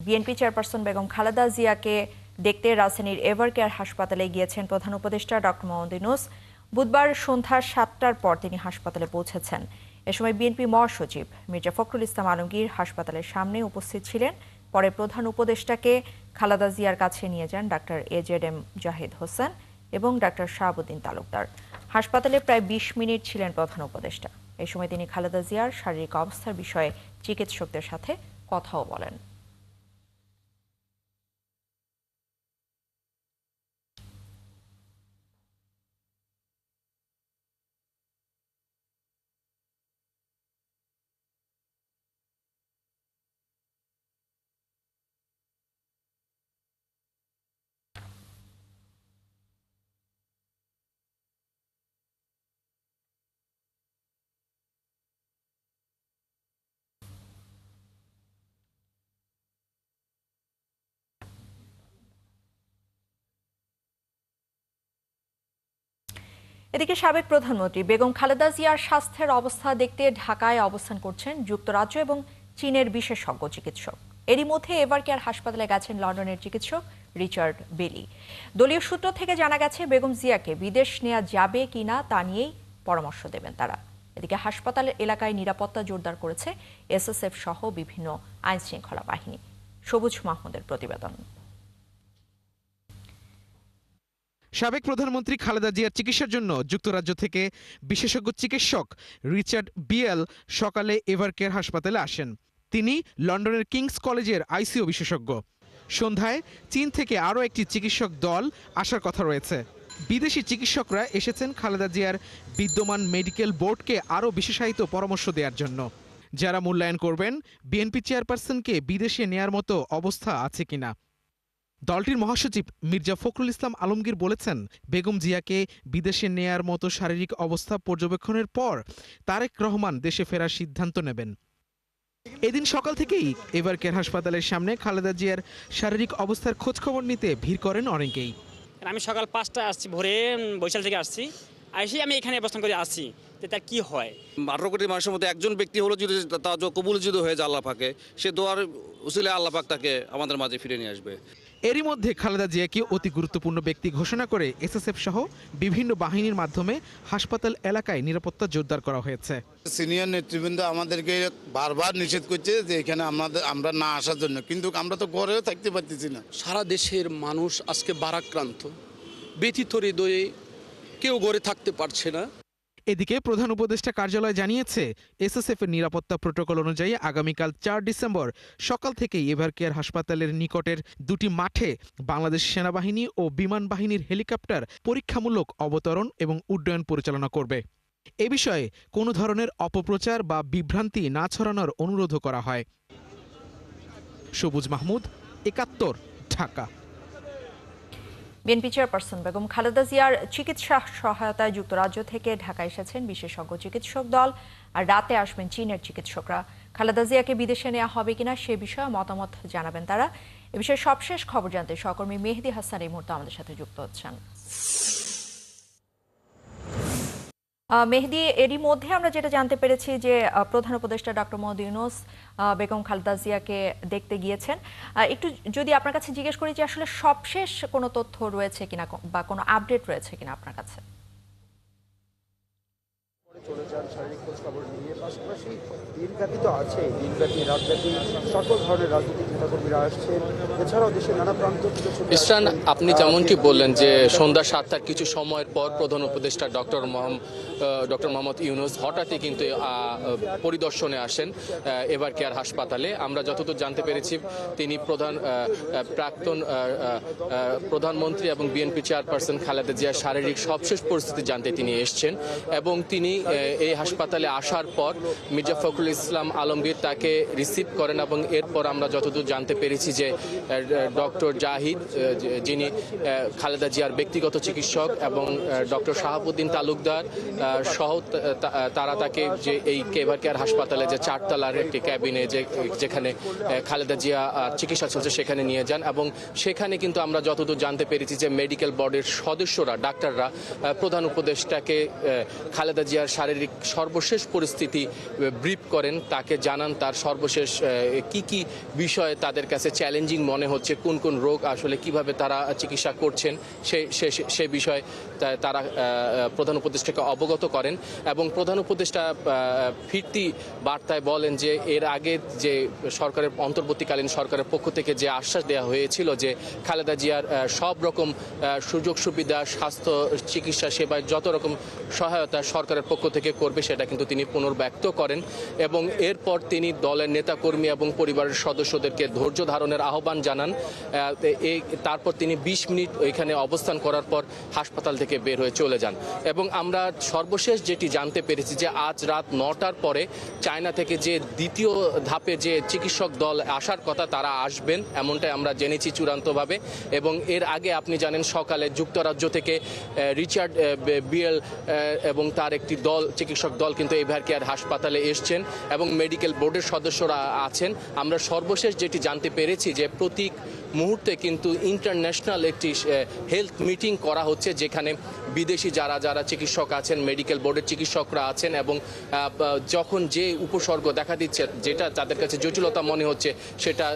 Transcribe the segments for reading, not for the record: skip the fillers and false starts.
BNP chairperson Begum Khaleda জিয়াকে দেখতে রাজধানীর এভারকেয়ার হাসপাতালে গিয়েছেন প্রধান উপদেষ্টা ডক্টর মোহাম্মদ ইউনূস। বুধবার সন্ধ্যা ৭টার পর তিনি হাসপাতালে পৌঁছেছেন। এ সময় বিএনপি মহাসচিব মির্জা ফখরুল ইসলাম আলমগীর হাসপাতালের সামনে উপস্থিত ছিলেন। পরে প্রধান উপদেষ্টাকে খালেদা জিয়ার কাছে নিয়ে যান ডাক্তার এজেডএম জাহিদ হোসেন এবং ডাক্তার শাহাবুদ্দিন তালুকদার। হাসপাতালে প্রায় ২০ মিনিট ছিলেন প্রধান উপদেষ্টা। এই সময় তিনি খালেদা জিয়ার শারীরিক অবস্থার বিষয়ে চিকিৎসকদের সাথে কথাও বলেন। এদিকে সাবেক প্রধানমন্ত্রী বেগম খালেদা জিয়ার স্বাস্থ্যের অবস্থা দেখতে ঢাকায় অবস্থান করছেন যুক্তরাজ্য এবং চীনের বিশেষজ্ঞ চিকিৎসক। এরই মধ্যে এভারকেয়ার হাসপাতালে গেছেন লন্ডনের চিকিৎসক রিচার্ড বেলি। দলীয় সূত্র থেকে জানা গেছে বেগম জিয়াকে বিদেশ নেওয়া যাবে কিনা তা নিয়েই পরামর্শ দেবেন তারা। এদিকে হাসপাতাল এলাকায় নিরাপত্তা জোরদার করেছে এসএসএফ সহ বিভিন্ন আইন শৃঙ্খলা বাহিনী। সবুজ মাহমুদের প্রতিবেদন। সাবেক প্রধানমন্ত্রী খালেদা জিয়ার চিকিৎসার জন্য যুক্তরাজ্য থেকে বিশেষজ্ঞ চিকিৎসক রিচার্ড বিএল সকালে এভারকেয়ার হাসপাতালে আসেন। তিনি লন্ডনের কিংস কলেজের আইসিইউ বিশেষজ্ঞ। সন্ধ্যায় চীন থেকে আরও একটি চিকিৎসক দল আসার কথা রয়েছে। বিদেশি চিকিৎসকরা এসেছেন খালেদা জিয়ার বিদ্যমান মেডিকেল বোর্ডকে আরও বিশেষায়িত পরামর্শ দেওয়ার জন্য, যারা মূল্যায়ন করবেন বিএনপি চেয়ারপারসনকে বিদেশে নেয়ার মতো অবস্থা আছে কিনা। দলটির মহাসচিব মির্জা ফখরুল ইসলাম আলমগীর বলেছেন, বেগম জিয়াকে বিদেশে নেয়ার মতো শারীরিক অবস্থা পর্যবেক্ষণের পর তারেক রহমান দেশে ফেরার সিদ্ধান্ত নেবেন। এদিন সকাল থেকেই এভারকেয়ার হাসপাতালের সামনে খালেদা জিয়ার শারীরিক অবস্থার খোঁজখবর নিতে ভিড় করেন অনেকেই। আমি সকাল ৫টায় আসছি, ভোরে বরিশাল থেকে আসছি, এসে আমি এখানে অবস্থান করে আসছি যে তার কি হয়। ১৮ কোটি মানুষের মধ্যে একজন ব্যক্তি হলো যদি তা কবুল যদি হয়ে যায় আল্লাহ পাকে, সে দোয়ার উসিলায় আল্লাহ পাক তাকে আমাদের মাঝে ফিরে নিয়ে আসবে। এরই মধ্যে খালেদা জিয়াকে অতি গুরুত্বপূর্ণ ব্যক্তি ঘোষণা করে এসএসএফ সহ বিভিন্ন বাহিনীর মাধ্যমে হাসপাতাল এলাকায় নিরাপত্তা জোরদার করা হয়েছে। সিনিয়র নেতৃবৃন্দ আমাদেরকে বারবার নিষেধ করছে যে এখানে আমরা না আসার জন্য, কিন্তু আমরা তো ঘরেও থাকতে পারতেছি না। সারা দেশের মানুষ আজকে বারাক্রান্ত, ব্যথিত হৃদয়ে, কেউ ঘরে থাকতে পারছে না। এদিকে প্রধান উপদেষ্টা কার্যালয় জানিয়েছে, এসএসএফ এর নিরাপত্তা প্রোটোকল অনুযায়ী আগামীকাল ৪ ডিসেম্বর সকাল থেকেই এভারকেয়ার হাসপাতালের নিকটের দুটি মাঠে বাংলাদেশ সেনাবাহিনী ও বিমান বাহিনীর হেলিকপ্টার পরীক্ষামূলক অবতরণ এবং উড্ডয়ন পরিচালনা করবে। এ বিষয়ে কোনো ধরনের অপপ্রচার বা বিভ্রান্তি না ছড়ানোর অনুরোধও করা হয়। সবুজ মাহমুদ, ৭১, ঢাকা। বিএনপি চেয়ারপারসন বেগম খালেদা জিয়ার চিকিৎসা সহায়তায় যুক্তরাজ্য থেকে ঢাকা এসেছেন বিশেষজ্ঞ চিকিৎসক দল, আর রাতে আসবেন চীনের চিকিৎসকরা। খালেদা জিয়াকে বিদেশে নেওয়া হবে কিনা সে বিষয়ে মতামত জানাবেন তারা। এ বিষয়ে সবশেষ খবর জানতে সহকর্মী মেহেদী হাসান এই মুহূর্তে আমাদের সাথে যুক্ত হচ্ছেন। মেহেদী, এরই মধ্যে আমরা যেটা জানতে পেরেছি যে প্রধান উপদেষ্টা ডক্টর মোহাম্মদ ইউনূস বেগম খালেদা জিয়াকে দেখতে গিয়েছেন। একটু যদি আপনার কাছে জিজ্ঞেস করি যে আসলে সবশেষ কোনো তথ্য রয়েছে কিনা বা কোনো আপডেট রয়েছে কিনা আপনার কাছে। চলে যান শারীরিক খোঁজ খবর নিয়ে, পাশাপাশি দিনব্যাপী তো আছে, দিনব্যাপী রাতব্যাপী সকল ধরনের রাজনৈতিক নেতাকর্মীরা আসছেন। এছাড়াও দেশের নানা প্রান্ত থেকে ইসরান, আপনি যেমনটি বললেন যে সন্ধ্যা ৭টার কিছু সময়ের পর প্রধান উপদেষ্টা ডক্টর মোহাম্মদ ইউনূস হঠাৎই কিন্তু পরিদর্শনে আসেন এভারকেয়ার হাসপাতালে। আমরা যতদূর জানতে পেরেছি তিনি প্রাক্তন প্রধানমন্ত্রী এবং বিএনপি চেয়ারপারসন খালেদা জিয়ার শারীরিক সবশেষ পরিস্থিতি জানতে তিনি এসছেন এবং তিনি এই হাসপাতালে আসার পর মির্জা ফখরুল ইসলাম আলমগীর তাকে রিসিভ করেন এবং এরপর আমরা যতদূর জানতে পেরেছি যে ডক্টর জাহিদ, যিনি খালেদা জিয়ার ব্যক্তিগত চিকিৎসক, এবং ডক্টর শাহাবুদ্দিন তালুকদার সহ তারা তাকে যে এই এভারকেয়ার হাসপাতালে যে ৪ তলার একটি ক্যাবিনে যেখানে খালেদা জিয়া চিকিৎসা চলছে সেখানে নিয়ে যান। এবং সেখানে কিন্তু আমরা যতদূর জানতে পেরেছি যে মেডিকেল বোর্ডের সদস্যরা, ডাক্তাররা প্রধান উপদেষ্টাকে খালেদা জিয়ার শারীরিক সর্বশেষ পরিস্থিতি ব্রিফ করেন, তাকে জানান তার সর্বশেষ কি কি বিষয়ে তাদের কাছে চ্যালেঞ্জিং মনে হচ্ছে, কোন কোন রোগ আসলে কিভাবে তারা চিকিৎসা করছেন সেই বিষয়ে তারা প্রধান উপদেষ্টাকে অবগত করেন। এবং প্রধান উপদেষ্টা ফিরতি বার্তায় বলেন যে এর আগে যে সরকারের অন্তর্বর্তীকালীন সরকারের পক্ষ থেকে যে আশ্বাস দেওয়া হয়েছিল যে খালেদা জিয়ার সব রকম সুযোগ সুবিধা, স্বাস্থ্য চিকিৎসা সেবায় যত রকম সহায়তা সরকারের পক্ষ থেকে করবে সেটা কিন্তু তিনি পুনর্ব্যক্ত করেন। এবং এরপর তিনি দলের নেতাকর্মী এবং পরিবারের সদস্যদেরকে ধৈর্য ধারণের আহ্বান জানান। তারপর তিনি 20 মিনিট ওইখানে অবস্থান করার পর হাসপাতাল থেকে বের হয়ে চলে যান। এবং আমরা সর্বশেষ যেটি জানতে পেরেছি যে আজ রাত 9টার পরে চায়না থেকে যে দ্বিতীয় ধাপে যে চিকিৎসক দল আসার কথা তারা আসবেন, এমনটাই আমরা জেনেছি চূড়ান্তভাবে। এবং এর আগে আপনি জানেন সকালে যুক্তরাজ্য থেকে রিচার্ড বিএল এবং তার একটি দল, চিকিৎসক দল কিন্তু এভার কেয়ার হাসপাতালে এসছেন এবং মেডিকেল বোর্ডের সদস্যরা আছেন। আমরা সর্বশেষ যেটি জানতে পেরেছি যে প্রতি মুহূর্তে কিন্তু ইন্টারন্যাশনাল একটি হেলথ মিটিং করা হচ্ছে, যেখানে বিদেশি যারা চিকিৎসক আছেন, মেডিকেল বোর্ডের চিকিৎসকরা আছেন এবং যখন যে উপসর্গ দেখা দিচ্ছে, যেটা তাদের কাছে জটিলতা মনে হচ্ছে, সেটা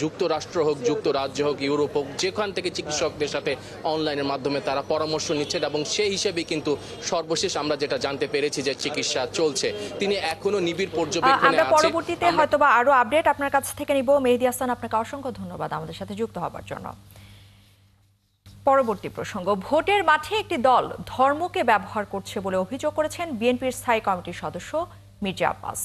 যুক্তরাষ্ট্র হোক, যুক্তরাজ্য হোক, ইউরোপ হোক, যেখান থেকে চিকিৎসকদের সাথে অনলাইনের মাধ্যমে তারা পরামর্শ নিচ্ছেন এবং সেই হিসেবে কিন্তু সর্বশেষ আমরা যেটা জানতে পেরেছি যে চিকিৎসা চলছে। তিনি এখনো নিবিড় পর্যবেক্ষণে আমরা আছেন। পরবর্তীতে হয়তোবা আরো আপডেট আপনার কাছ থেকে নিব। মেহেদী হাসান, আপনাকে অসংখ্য ধন্যবাদ আমাদের সাথে যুক্ত হবার জন্য। পরবর্তী প্রসঙ্গ, ভোটের মাঠে একটি দল ধর্মকে ব্যবহার করছে বলে অভিযোগ করেছেন বিএনপির স্থায়ী কমিটির সদস্য মির্জা আব্বাস।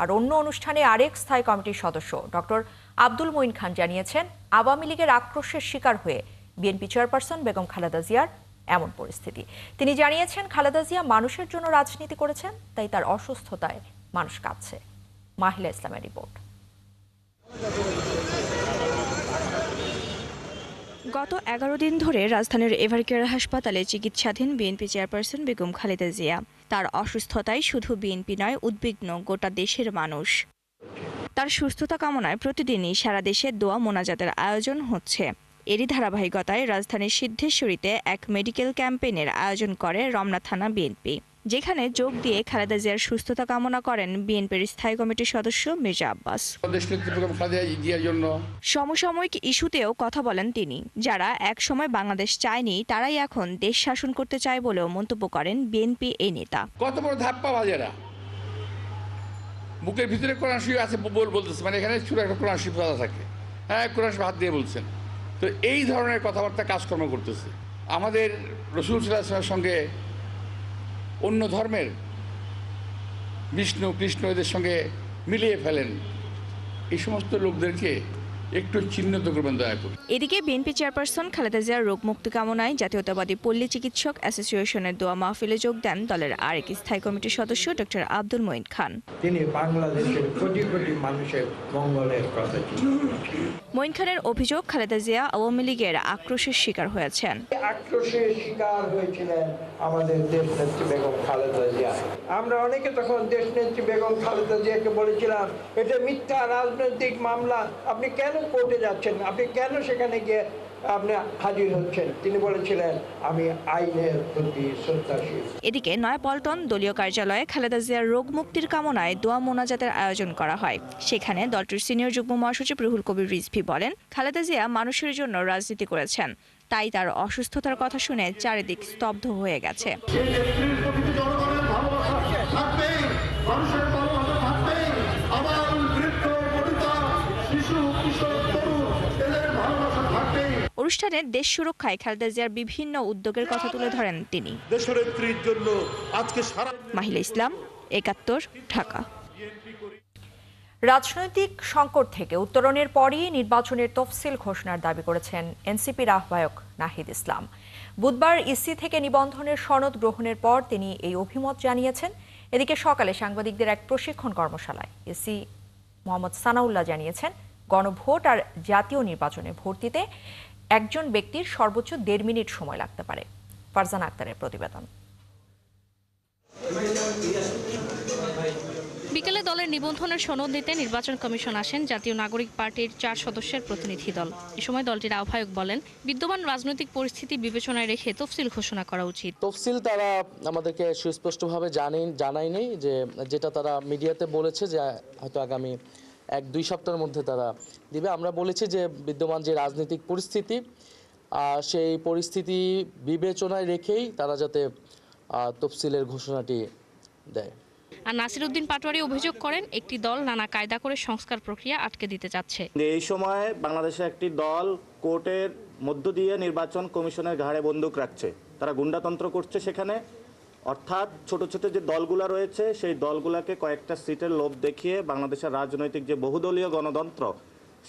আর অন্য অনুষ্ঠানে আরেক স্থায়ী কমিটির সদস্য ডক্টর আব্দুল মঈন খান জানিয়েছেন আওয়ামী লীগের আক্রোশের শিকার হয়ে বিএনপি চেয়ারপারসন বেগম খালেদা জিয়ার এমন পরিস্থিতি। তিনি জানিয়েছেন খালেদা জিয়া মানুষের জন্য রাজনীতি করেছেন, তাই তার অসুস্থতায় মানুষ কাঁদছে। মাহিলা ইসলামের রিপোর্ট। গত 11 দিন ধরে রাজধানীর এভার কেয়ার হাসপাতালে চিকিৎসাধীন বিএনপি চেয়ারপারসন বেগম খালেদা জিয়া। তার অসুস্থতায় শুধু বিএনপি নয়, উদ্বিগ্ন গোটা দেশের মানুষ। তার সুস্থতা কামনায় প্রতিদিনই সারা দেশে দোয়া মোনাজাতের আয়োজন হচ্ছে। এরই ধারাবাহিকতায় রাজধানীর সিদ্ধেশ্বরীতে এক মেডিকেল ক্যাম্পেইনের আয়োজন করে রমনা থানা বিএনপি, যেখানে যোগ দিয়ে খালেদা জিয়ার সুস্থতা কামনা করেন বিএনপির স্থায়ী কমিটির সদস্য মির্জা আব্বাস। সমসাময়িক ইস্যুতেও কথা বলেন তিনি। যারা একসময় বাংলাদেশ চায়নি তারাই এখন দেশ শাসন করতে চায় বলেও মন্তব্য করেন বিএনপি এই নেতা। কত বড় ধাপ্পা বাজেরা, বুকের ভিতরে কোরআন শরীফ আছে বলতেছে, মানে এখানে ছোট একটা কোরআন শরীফ থাকে, হ্যাঁ কোরআন শরীফ হাত দিয়ে বলছেন। তো এই ধরনের কথাবার্তা কাজকর্ম করতেছে। আমাদের রাসূল সাল্লাল্লাহু আলাইহি ওয়াসাল্লামের সঙ্গে অন্য ধর্মের বিষ্ণু কৃষ্ণ এদের সঙ্গে মিলিয়ে ফেলেন। এই সমস্ত লোকদেরকে একটু চিহ্নিত করবেন দয়া করে। এদিকে বিএনপি চেয়ারপারসন খালেদা জিয়ার রোগ মুক্তি কামনায় জাতীয়তাবাদী পল্লী চিকিৎসক অ্যাসোসিয়েশনের দোয়া মাহফিলে যোগ দেন দলের আরেক স্থায়ী কমিটির সদস্য ডক্টর আব্দুল মঈন খান। তিনি বাংলাদেশের কোটি কোটি মানুষের মঙ্গলের কথা চিন্তা। মঈন খানের অভিযোগ খালেদা জিয়া আওয়ামী লীগের আক্রোশের শিকার হয়েছেন। আক্রোশের শিকার হয়েছিলেন আমাদের দেশনেত্রী বেগম খালেদা জিয়া। আমরা অনেকে তখন দেশনেত্রী বেগম খালেদা জিয়াকে বলেছিলাম, এটা মিথ্যা রাজনৈতিক মামলা, আপনি কেন কোর্টে যাচ্ছেন, আপনি কেন সেখানে গিয়ে আপনি হাজির হচ্ছেন? তিনি বলেছিলেন আমি আইনের প্রতি শ্রদ্ধাশীল। এদিকে নয়াপল্টন দলীয় কার্যালয়ে খালেদা জিয়ার রোগ মুক্তির কামনায় দোয়া মোনাজাতের আয়োজন করা হয়। সেখানে দলটির সিনিয়র যুগ্ম মহাসচিব রুহুল কবির রিজভী বলেন, খালেদা জিয়া মানুষের জন্য রাজনীতি করেছেন, তাই তার অসুস্থতার কথা শুনে চারিদিক স্তব্ধ হয়ে গেছে। অনুষ্ঠানে দেশ সুরক্ষায় খালেদা জিয়ার বিভিন্ন উদ্যোগের কথা তুলে ধরেন তিনি। মাহিলা ইসলাম, ৭১, ঢাকা। রাজনৈতিক সংকট থেকে উত্তরণের পরই নির্বাচনের তফসিল ঘোষণার দাবি করেছেন এনসিপির আহ্বায়ক নাহিদ ইসলাম। বুধবার ইসি থেকে নিবন্ধনের সনদ গ্রহণের পর তিনি এই অভিমত জানিয়েছেন। এদিকে সকালে সাংবাদিকদের এক প্রশিক্ষণ কর্মশালায় ইসি মোহাম্মদ সানাউল্লাহ জানিয়েছেন, গণভোট আর জাতীয় নির্বাচনে ভোট দিতে একজন ব্যক্তির সর্বোচ্চ ১.৫ মিনিট সময় লাগতে পারে। ফারজানা আক্তারের প্রতিবেদন। বিকেলে দলের নিবন্ধনের সনদ নিতে নির্বাচন কমিশন আসেন জাতীয় নাগরিক পার্টির 4 সদস্যের প্রতিনিধি দল। এ সময় দলটির আহ্বায়ক বলেন, বিদ্যমান রাজনৈতিক পরিস্থিতি বিবেচনায় রেখে তফসিল ঘোষণা করা উচিত। তফসিল তারা আমাদেরকে সুস্পষ্টভাবে জানায়নি, যে যেটা তারা মিডিয়াতে বলেছে যে হয়তো আগামী 1-2 সপ্তাহের মধ্যে তারা দিবে। আমরা বলেছি যে বিদ্যমান যে রাজনৈতিক পরিস্থিতি, সেই পরিস্থিতি বিবেচনায় রেখেই তারা যাতে তফসিলের ঘোষণাটি দেয়। আর নাসিরউদ্দিন পাটোয়ারি অভিযোগ করেন, একটি দল নানা কায়দা করে সংস্কার প্রক্রিয়া আটকে দিতে চাচ্ছে। এই সময় বাংলাদেশে একটি দল কোর্টের মধ্য দিয়ে নির্বাচন কমিশনের ঘাড়ে বন্দুক রাখছে, তারা গুন্ডাতন্ত্র করছে সেখানে। অর্থাৎ ছোট ছোট যে দলগুলো রয়েছে সেই দলগুলোকে কয়েকটা সিটের লোভ দেখিয়ে বাংলাদেশের রাজনৈতিক যে বহুদলীয় গণতন্ত্র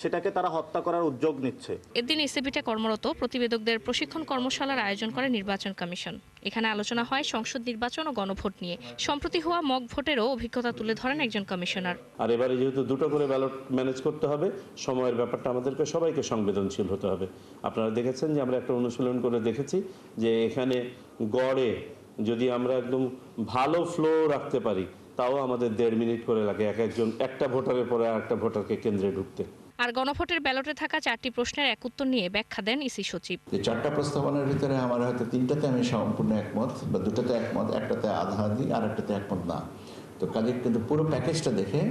সেটাকে তারা হত্যা করার উদ্যোগ নিচ্ছে। এদিন এসএবিতে কর্মরত প্রতিবেদকদের প্রশিক্ষণ কর্মশালার আয়োজন করে নির্বাচন কমিশন। এখানে আলোচনা হয় সংসদ নির্বাচন ও গণভোট নিয়ে। সম্প্রতি হওয়া মক ভোটেরও অভিজ্ঞতা তুলে ধরেন একজন কমিশনার। আর এবারে যেহেতু 2টো করে ব্যালট ম্যানেজ করতে হবে, সময়ের ব্যাপারটা আমাদেরকে সবাইকে সংবেদনশীল হতে হবে। আপনারা দেখেছেন যে আমরা একটা অনুশীলন করে দেখেছি যে এখানে গড়ে যদি আমরা একদম ভালো ফ্লো রাখতে পারি, তাও আমাদের 1.5 মিনিট করে লাগে একজন একটা ভোটারের পরে আরেকটা ভোটারকে কেন্দ্রে ঢুকতে। আর গণভোটের ব্যালটে থাকা 4টি প্রশ্নের এক উত্তর নিয়ে ব্যাখ্যা দেন ইসি সচিব। এই 4টা প্রস্তাবনার ভিতরে আমার হয়তো 3টাতে আমি সম্পূর্ণ একমত, বা 2টাতে একমত, একটাতে আধা আধি, আর একটাতে একমত না। তো কাজে কিন্তু পুরো প্যাকেজটা দেখে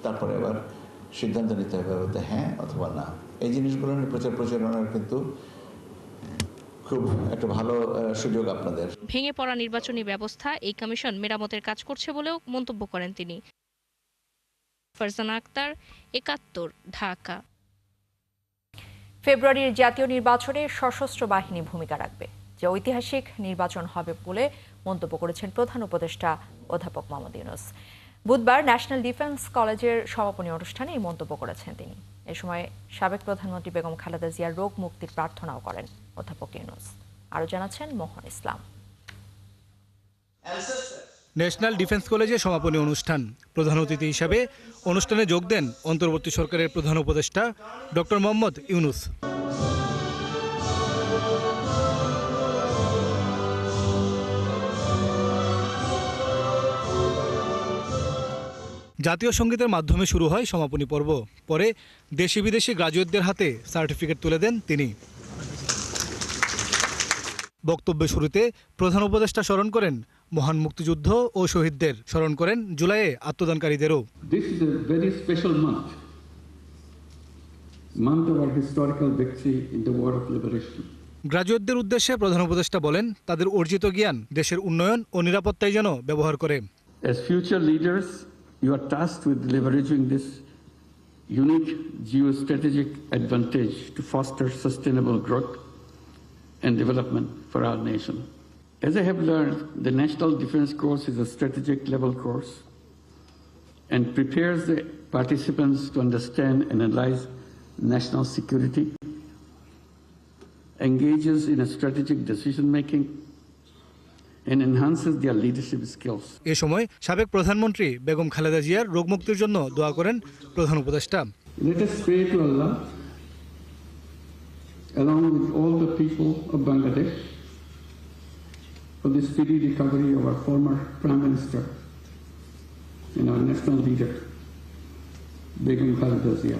তারপরে আবার সিদ্ধান্ত নিতে হবে হ্যাঁ অথবা না। এই জিনিসগুলো নিয়ে প্রচারণার কিন্তু খুব একটা ভালো সুযোগ আপনাদের। ভেঙে পড়া নির্বাচনী ব্যবস্থা এই কমিশন মেরামতের কাজ করছে বলেও মন্তব্য করেন তিনি। ফারজানা আক্তার, 71, ঢাকা। ফেব্রুয়ারির জাতীয় নির্বাচনে সশস্ত্র বাহিনী ভূমিকা রাখবে, যে ঐতিহাসিক নির্বাচন হবে বলে মন্তব্য করেছেন প্রধান উপদেষ্টা অধ্যাপক মোহাম্মদ ইউনূস। বুধবার ন্যাশনাল ডিফেন্স কলেজের সমাপনী অনুষ্ঠানে এই মন্তব্য করেছেন তিনি। এ সময় সাবেক প্রধানমন্ত্রী বেগম খালেদা জিয়ার রোগ মুক্তির প্রার্থনাও করেন অধ্যাপক ইউনূস। আরও জানাচ্ছেন মোহন ইসলাম। ন্যাশনাল ডিফেন্স কলেজে সমাপনী অনুষ্ঠান। প্রধান অতিথি হিসাবে অনুষ্ঠানে যোগ দেন অন্তর্বর্তী সরকারের প্রধান উপদেষ্টা ডক্টর মোহাম্মদ ইউনূস। জাতীয় সঙ্গীতের মাধ্যমে শুরু হয় সমাপনী পর্ব। পরে দেশি বিদেশি গ্রাজুয়েটদের হাতে সার্টিফিকেট তুলে দেন তিনি। বক্তব্যের শুরুতে প্রধান উপদেষ্টা স্মরণ করেন মহান মুক্তিযুদ্ধ ও শহীদদের, স্মরণ করেন জুলাইয়ে আত্মদানকারীদেরও। This is a very special month of our historical victory in the war of liberation. গ্রাজুয়েটদের উদ্দেশ্যে প্রধান উপদেষ্টা বলেন, তাদের অর্জিত জ্ঞান দেশের উন্নয়ন ও নিরাপত্তায় যেন ব্যবহার করে। As future leaders, you are tasked with leveraging this unique geostrategic advantage to foster sustainable growth and development for our nation. As I have learned, the National Defense Course is a strategic level course and prepares the participants to understand and analyze national security, engages in a strategic decision-making, and enhances their leadership skills. এ সময় সাবেক প্রধানমন্ত্রী বেগম খালেদা জিয়ার রোগ মুক্তির জন্য দোয়া করেন প্রধান উপদেষ্টা। Let us pray to Allah, along with all the people of Bangladesh, for the speedy recovery of our former Prime Minister and our national leader, Begum Khaleda Zia,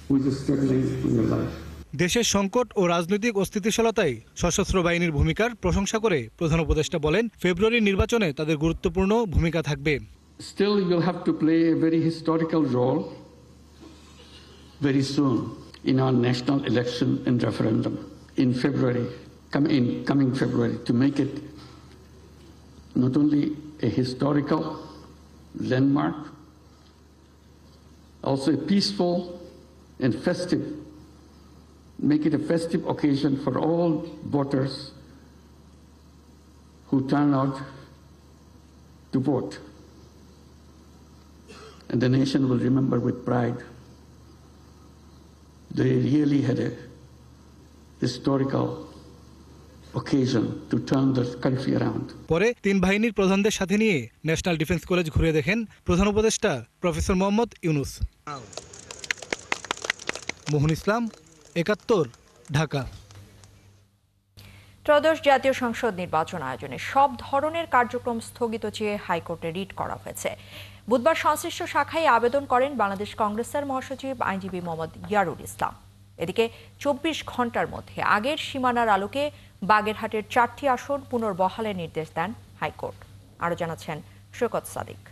who is struggling with her life. দেশের সংকট ও রাজনৈতিক অস্থিতিশীলতায় সশস্ত্র বাহিনীর ভূমিকার প্রশংসা করে প্রধান উপদেষ্টা বলেন, ফেব্রুয়ারির নির্বাচনে তাদের গুরুত্বপূর্ণ ভূমিকা থাকবে। Still, you will have to play a very historical role very soon in our national election and referendum in February, coming February, to make it not only a historical landmark, also a peaceful and festive, make it a festive occasion for all voters who turn out to vote. And the nation will remember with pride they really had a historical occasion to turn the country around. পরে 3 বাহিনীর প্রধানদের সাথে নিয়ে national defence college ঘুরে দেখেন প্রধান উপদেষ্টা professor Mohammad Yunus. মোহন ইসলাম, 71, ঢাকা। ত্রয়োদশ জাতীয় সংসদ নির্বাচন আয়োজনে সব ধরনের কার্যক্রম স্থগিত চেয়ে হাইকোর্টে রিট করা হয়েছে। বুধবার সংশ্লিষ্ট শাখায় আবেদন করেন বাংলাদেশ কংগ্রেসের মহাসচিব আইনজীবী মোহাম্মদ ইয়ারুল ইসলাম। এদিকে 24 ঘন্টার মধ্যে আগের সীমানার আলোকে বাগেরহাটের 4টি আসন পুনর্বহালের নির্দেশ দেন হাইকোর্ট। আরো জানাচ্ছেন সৈকত সাদিক।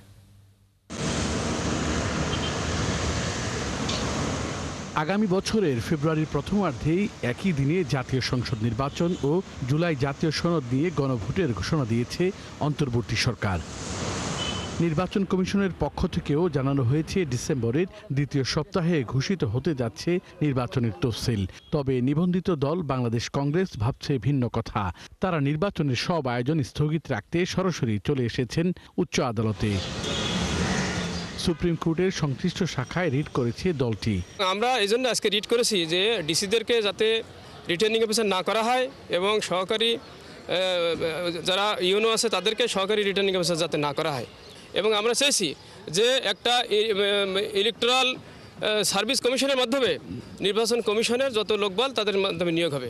আগামী বছরের ফেব্রুয়ারির প্রথমার্ধেই একই দিনে জাতীয় সংসদ নির্বাচন ও জুলাই জাতীয় সনদ নিয়ে গণভোটের ঘোষণা দিয়েছে অন্তর্বর্তী সরকার। নির্বাচন কমিশনের পক্ষ থেকেও জানানো হয়েছে ডিসেম্বরের দ্বিতীয় সপ্তাহে ঘোষিত হতে যাচ্ছে নির্বাচনের তফসিল। তবে নিবন্ধিত দল বাংলাদেশ কংগ্রেস ভাবছে ভিন্ন কথা। তারা নির্বাচনের সব আয়োজন স্থগিত রাখতে সরাসরি চলে এসেছেন উচ্চ আদালতে। সুপ্রিম কোর্টের সংশ্লিষ্ট শাখায় রিট করেছে দলটি। আমরা এই জন্য আজকে রিট করেছি যে ডিসিদেরকে যাতে রিটার্নিং অফিসার না করা হয় এবং সহকারী যারা ইউনো আছে তাদেরকে সহকারী রিটার্নিং অফিসার যাতে না করা হয়। এবং আমরা চাইছি যে একটা ইলেকট্রাল সার্ভিস কমিশনের মাধ্যমে নির্বাচন কমিশনের যত লোকবল তাদের মাধ্যমে নিয়োগ হবে।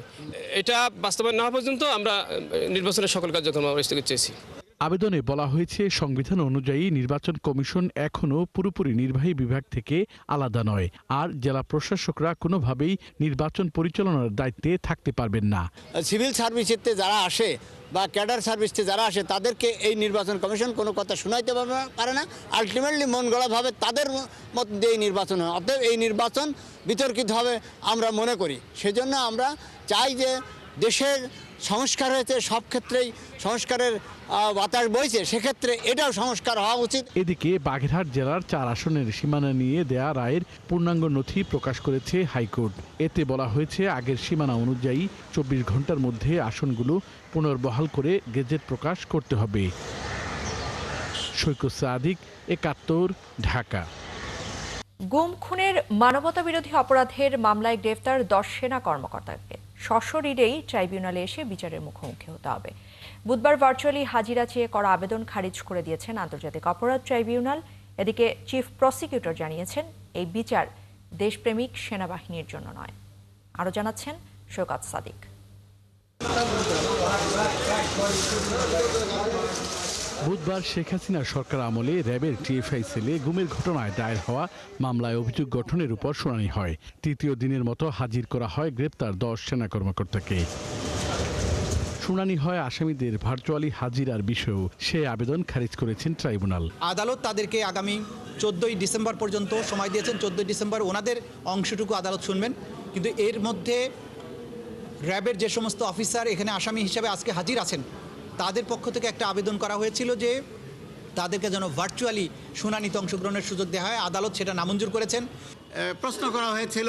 এটা বাস্তবায়ন না হওয়া পর্যন্ত আমরা নির্বাচনের সকল কার্যক্রম স্থগিত চেয়েছি। আবেদনে বলা হয়েছে সংবিধান অনুযায়ী নির্বাচন কমিশন এখনও পুরোপুরি নির্বাহী বিভাগ থেকে আলাদা নয়, আর জেলা প্রশাসকরা কোনোভাবেই নির্বাচন পরিচালনার দায়িত্বে থাকতে পারবেন না। সিভিল সার্ভিসেতে যারা আসে বা ক্যাডার সার্ভিসে যারা আসে তাদেরকে এই নির্বাচন কমিশন কোনো কথা শোনাইতে পারে না। আলটিমেটলি মন গড়াভাবে তাদের মত দিয়ে এই নির্বাচন হয়। অতএব এই নির্বাচন বিতর্কিত হবে আমরা মনে করি। সেজন্য আমরা চাই যে দেশের সংস্কার হয়েছে, সব ক্ষেত্রেই সংস্কারের বাতাস বইছে, সেক্ষেত্রে এটাও সংস্কার হওয়া উচিত। এদিকে বাগেরহাট জেলার 4 আসনের সীমানা নিয়ে দেয়া রায়ের পূর্ণাঙ্গ নথি প্রকাশ করেছে হাইকোর্ট। এতে বলা হয়েছে আগের সীমানা অনুযায়ী 24 ঘন্টার মধ্যে আসনগুলো পুনর্বহাল করে গেজেট প্রকাশ করতে হবে। সৈকত সাদিক, 71, ঢাকা। গুম খুনের মানবতাবিরোধী অপরাধের মামলায় গ্রেফতার 10 সেনা কর্মকর্তাকে সশরীরেই ট্রাইব্যুনালে এসে বিচারের মুখোমুখি হতে হবে। বুধবার ভার্চুয়ালি হাজিরা চেয়ে করা আবেদন খারিজ করে দিয়েছেন আন্তর্জাতিক অপরাধ ট্রাইব্যুনাল। এদিকে চিফ প্রসিকিউটর জানিয়েছেন এই বিচার দেশপ্রেমিক সেনাবাহিনীর জন্য নয়। আরো জানাচ্ছেন সৈকত সাদিক। বুধবার শেখ হাসিনার সরকার আমলে র্যাবের টিএফআই সেলে গুমের ঘটনায় দায়ের হওয়া মামলায় অভিযোগ গঠনের উপর শুনানি হয়। তৃতীয় দিনের মতো হাজির করা হয় গ্রেপ্তার 10 সেনা কর্মকর্তাকে। শুনানি হয় আসামিদের ভার্চুয়ালি হাজিরার বিষয়েও। সে আবেদন খারিজ করেছেন ট্রাইব্যুনাল। আদালত তাদেরকে আগামী 14ই ডিসেম্বর পর্যন্ত সময় দিয়েছেন। 14ই ডিসেম্বর ওনাদের অংশটুকু আদালত শুনবেন। কিন্তু এর মধ্যে র্যাবের যে সমস্ত অফিসার এখানে আসামি হিসেবে আজকে হাজির আছেন তাদের পক্ষ থেকে একটা আবেদন করা হয়েছিল যে তাদেরকে যেন ভার্চুয়ালি শুনানিতে অংশগ্রহণের সুযোগ দেওয়া হয়। আদালত সেটা নামঞ্জুর করেছেন। প্রশ্ন করা হয়েছিল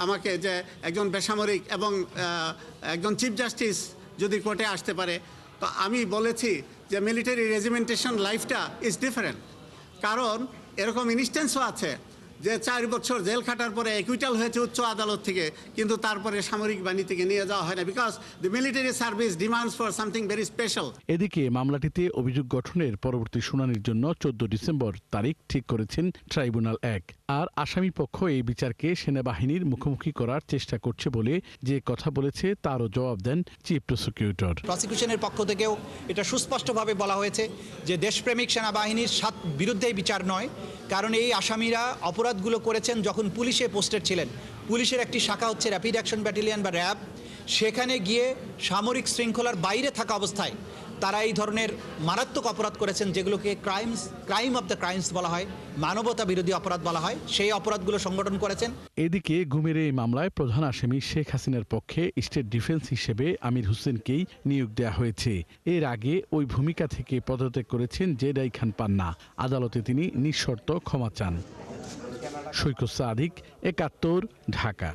আমাকে যে একজন বেসামরিক এবং একজন চিফ জাস্টিস যদি কোর্টে আসতে পারে, তো আমি বলেছি যে মিলিটারি রেজিমেন্টেশন লাইফটা ইজ ডিফারেন্ট। কারণ এরকম ইনস্ট্যান্সও আছে যে 4 বছর জেল খাটার পরে একুইটাল হয়েছে উচ্চ আদালত থেকে, কিন্তু তারপরে সামরিক বাহিনী থেকে নিয়ে যাওয়া হয় না, because the military service demands for something very special. এদিকে মামলাটিতে অভিযোগ গঠনের পরবর্তী শুনানির জন্য 14 ডিসেম্বর তারিখ ঠিক করেছেন ট্রাইব্যুনাল 1। আর আসামি পক্ষ এই বিচারকে সেনাবাহিনীর মুখোমুখি করার চেষ্টা করছে বলে যে কথা বলেছে তারও জবাব দেন চিফ প্রসিকিউটর। প্রসিকিউশনের পক্ষ থেকেও এটা সুস্পষ্টভাবে বলা হয়েছে যে দেশপ্রেমিক সেনাবাহিনীর বিরুদ্ধে বিচার নয়, কারণ এই আসামিরা অপরাধগুলো করেছেন যখন পুলিশে পোস্টেড ছিলেন। পুলিশের একটি শাখা হচ্ছে র্যাপিড অ্যাকশন ব্যাটালিয়ন বা র্যাব। সেখানে গিয়ে সামরিক শৃঙ্খলার বাইরে থাকা অবস্থায় তারা এই ধরনের মারাত্মক অপরাধ করেছেন, যেগুলোকে ক্রাইম অফ দ্য ক্রাইমস বলা হয়, মানবতা বিরোধী অপরাধ বলা হয়। সেই অপরাধগুলো সংগঠন করেছেন। এদিকে গুমের এই মামলায় প্রধান আসামি শেখ হাসিনার পক্ষে স্টেট ডিফেন্স হিসেবে আমির হোসেনকেই নিয়োগ দেওয়া হয়েছে। এর আগে ওই ভূমিকা থেকে পদত্যাগ করেছেন জেডাই খান পান্না। আদালতে তিনি নিঃশর্ত ক্ষমা চান। সৈকত সাদিক, 71, ঢাকা।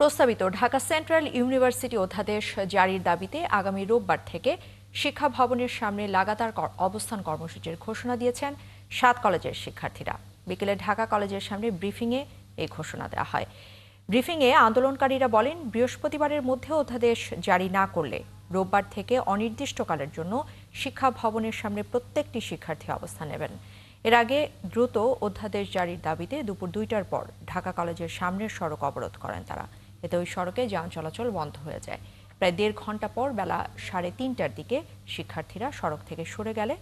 প্রস্তাবিত ঢাকা সেন্ট্রাল ইউনিভার্সিটি অধ্যাদেশ জারির দাবিতে আগামী রোববার থেকে শিক্ষা ভবনের সামনে লাগাতার অবস্থান কর্মসূচির ঘোষণা দিয়েছেন 7 কলেজের শিক্ষার্থীরা। বিকেলে ঢাকা কলেজের সামনে ব্রিফিংয়ে এই ঘোষণা দেওয়া হয়। ব্রিফিংয়ে আন্দোলনকারীরা বলেন, বৃহস্পতিবারের মধ্যে অধ্যাদেশ জারি না করলে রোববার থেকে অনির্দিষ্টকালের জন্য শিক্ষা ভবনের সামনে প্রত্যেকটি শিক্ষার্থী অবস্থান নেবেন। এর আগে দ্রুত অধ্যাদেশ জারির দাবিতে দুপুর 2টার পর ঢাকা কলেজের সামনের সড়ক অবরোধ করেন তারা। এতে ওই সড়কে যান চলাচল বন্ধ হয়ে যায়। প্রায় 1.5 ঘন্টা পর বেলা 3:30টার দিকে শিক্ষার্থীরা সড়ক থেকে সরে গেলে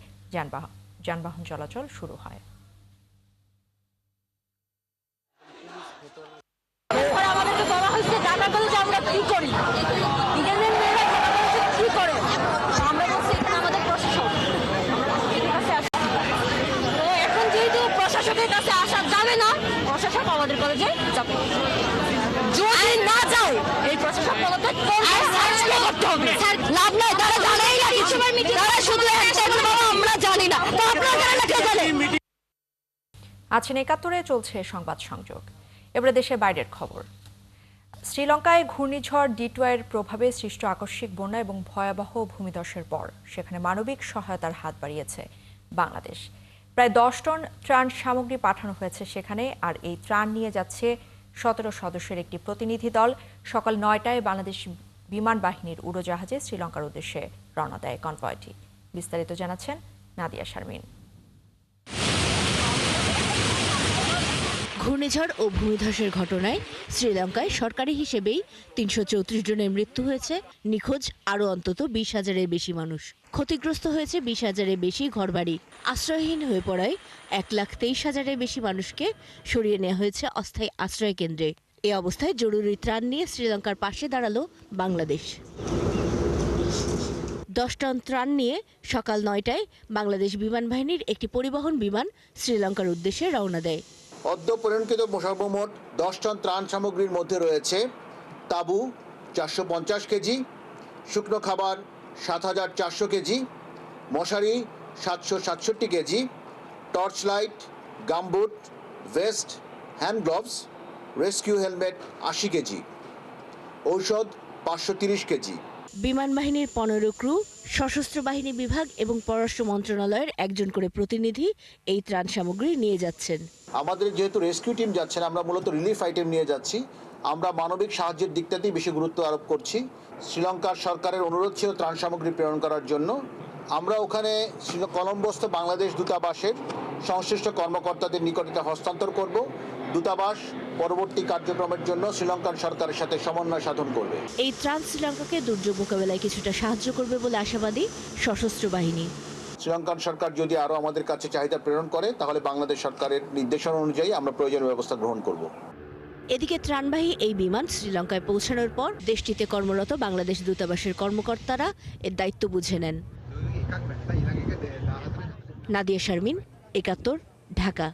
যানবাহন চলাচল শুরু হয়। আমাদেরকে বলা হয়েছে ডাটা কলেজে আমরা কি করি, নিজেদের মেয়েরা কি করে, আমরা বলছি এখানে আমাদের প্রশাসন। এখন যেহেতু প্রশাসকের কাছে আসা যাবে না, প্রশাসক আমাদের কলেজে যাবে। যদি না যায় এই প্রশাসক পদত্যাগ করতে হবে। লাভ নাই, তারা জানেই না কিছু, তারা শুধু আমরা জানি না। তো আপনারা কে জানেন? আছেন ৭১-এ চলছে সংবাদ সংযোগ। এবারে দেশের বাইরের খবর। শ্রীলঙ্কায় ঘূর্ণিঝড় ডিটওয়ের প্রভাবে সৃষ্ট আকস্মিক বন্যা এবং ভয়াবহ ভূমিধসের পর সেখানে মানবিক সহায়তার হাত বাড়িয়েছে বাংলাদেশ। প্রায় 10 টন ত্রাণ সামগ্রী পাঠানো হয়েছে সেখানে। আর এই ত্রাণ নিয়ে যাচ্ছে 17 সদস্যের একটি প্রতিনিধি দল। সকাল 9টায় বাংলাদেশ বিমান বাহিনীর উড়োজাহাজে শ্রীলঙ্কার উদ্দেশ্যে রওনা দেয় কনভয়টি। বিস্তারিত জানাচ্ছেন নাদিয়া শারমিন। ঘূর্ণিঝড় ও ভূমিধসের ঘটনায় শ্রীলঙ্কায় সরকারি হিসেবেই 334 জনের মৃত্যু হয়েছে, নিখোঁজ আরও অন্তত 20,000-এর বেশি মানুষ। ক্ষতিগ্রস্ত হয়েছে 20,000-এর বেশি ঘরবাড়ি। আশ্রয়হীন হয়ে পড়ায় 1,23,000-এর বেশি মানুষকে সরিয়ে নেওয়া হয়েছে অস্থায়ী আশ্রয় কেন্দ্রে। এ অবস্থায় জরুরি ত্রাণ নিয়ে শ্রীলঙ্কার পাশে দাঁড়ালো বাংলাদেশ। 10 টন ত্রাণ নিয়ে সকাল 9টায় বাংলাদেশ বিমান বাহিনীর একটি পরিবহন বিমান শ্রীলঙ্কার উদ্দেশ্যে রওনা দেয়। অদ্য পরিণত সর্বমোট 10 টন ত্রাণ সামগ্রীর মধ্যে রয়েছে তাঁবু 450 কেজি, শুকনো খাবার 7,400 কেজি, মশারি 767 KG, torch light, gumboot, vest, hand gloves, rescue helmet 80 KG, ঔষধ 530 কেজি। বিমান বাহিনীর 15 ক্রু, সশস্ত্র বাহিনী বিভাগ এবং পররাষ্ট্র মন্ত্রণালয়ের একজন করে প্রতিনিধি এই ত্রাণ সামগ্রী নিয়ে যাচ্ছেন। আমাদের যেহেতু রেস্কিউ টিম যাচ্ছেন, আমরা মূলত রিলিফ আইটেম নিয়ে যাচ্ছি। আমরা মানবিক সাহায্যের দিকটাতেই বেশি গুরুত্ব আরোপ করছি। শ্রীলঙ্কার সরকারের অনুরোধ ছিল ত্রাণ সামগ্রী প্রেরণ করার জন্য। আমরা ওখানে কলম্বোস্থ বাংলাদেশ দূতাবাসের সংশ্লিষ্ট কর্মকর্তাদের নিকট এটা হস্তান্তর করব। দূতাবাস পরবর্তী কার্যক্রমের জন্য শ্রীলঙ্কান সরকারের সাথে সমন্বয় সাধন করবে। এই ত্রাণ শ্রীলঙ্কাকে দুর্যোগ মোকাবেলায় কিছুটা সাহায্য করবে বলে আশাবাদী সশস্ত্র বাহিনী। শ্রীলঙ্কান সরকার যদি আরও আমাদের কাছে চাহিদা প্রেরণ করে, তাহলে বাংলাদেশ সরকারের নির্দেশনা অনুযায়ী আমরা প্রয়োজনীয় ব্যবস্থা গ্রহণ করব। এদিকে ত্রাণবাহী এই বিমান শ্রীলঙ্কায় পৌঁছানোর পর দেশটিতে কর্মরত বাংলাদেশ দূতাবাসের কর্মকর্তারা এর দায়িত্ব বুঝে নেন। নাদিয়া শারমিন, ৭১, ঢাকা।